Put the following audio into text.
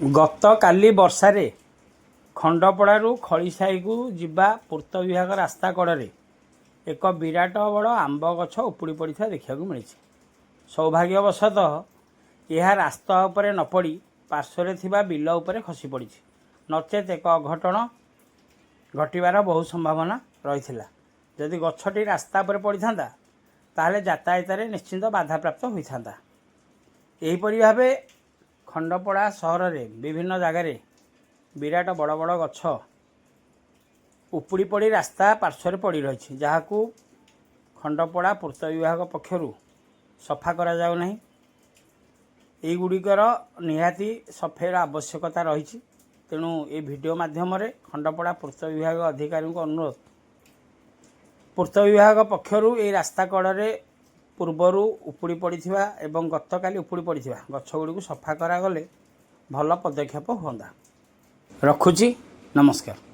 ଗତକାଲି ବର୍ଷାରେ ଖଣ୍ଡପଡ଼ାରୁ ଖଳିସାହିକୁ ଯିବା ପୂର୍ତ୍ତ ବିଭାଗ ରାସ୍ତା କଡ଼ରେ ଏକ ବିରାଟ ବଡ଼ ଆମ୍ବ ଗଛ ଉପୁଡ଼ି ପଡ଼ିଥିବା ଦେଖିବାକୁ ମିଳିଛି। ସୌଭାଗ୍ୟବଶତଃ ଏହା ରାସ୍ତା ଉପରେ ନ ପଡ଼ି ପାର୍ଶ୍ୱରେ ଥିବା ବିଲ ଉପରେ ଖସି ପଡ଼ିଛି, ନଚେତ୍ ଏକ ଅଘଟଣ ଘଟିବାର ବହୁ ସମ୍ଭାବନା ରହିଥିଲା। ଯଦି ଗଛଟି ରାସ୍ତା ଉପରେ ପଡ଼ିଥାନ୍ତା ତାହେଲେ ଯାତାୟାତରେ ନିଶ୍ଚିନ୍ତ ବାଧାପ୍ରାପ୍ତ ହୋଇଥାନ୍ତା। ଏହିପରି ଭାବେ ଖଣ୍ଡପଡ଼ା ସହରରେ ବିଭିନ୍ନ ଜାଗାରେ ବିରାଟ ବଡ଼ ବଡ଼ ଗଛ ଉପୁଡ଼ି ପଡ଼ି ରାସ୍ତା ପାର୍ଶ୍ୱରେ ପଡ଼ି ରହିଛି, ଯାହାକୁ ଖଣ୍ଡପଡ଼ା ପୂର୍ତ୍ତ ବିଭାଗ ପକ୍ଷରୁ ସଫା କରାଯାଉ ନାହିଁ। ଏଇଗୁଡ଼ିକର ନିହାତି ସଫେଇର ଆବଶ୍ୟକତା ରହିଛି। ତେଣୁ ଏ ଭିଡ଼ିଓ ମାଧ୍ୟମରେ ଖଣ୍ଡପଡ଼ା ପୂର୍ତ୍ତ ବିଭାଗ ଅଧିକାରୀଙ୍କୁ ଅନୁରୋଧ, ପୂର୍ତ୍ତ ବିଭାଗ ପକ୍ଷରୁ ଏହି ରାସ୍ତା କଡ଼ରେ ପୂର୍ବରୁ ଉପୁଡ଼ି ପଡ଼ିଥିବା ଏବଂ ଗତକାଲି ଉପୁଡ଼ି ପଡ଼ିଥିବା ଗଛଗୁଡ଼ିକୁ ସଫା କରାଗଲେ ଭଲ ପଦକ୍ଷେପ ହୁଅନ୍ତା। ରଖୁଛି, ନମସ୍କାର।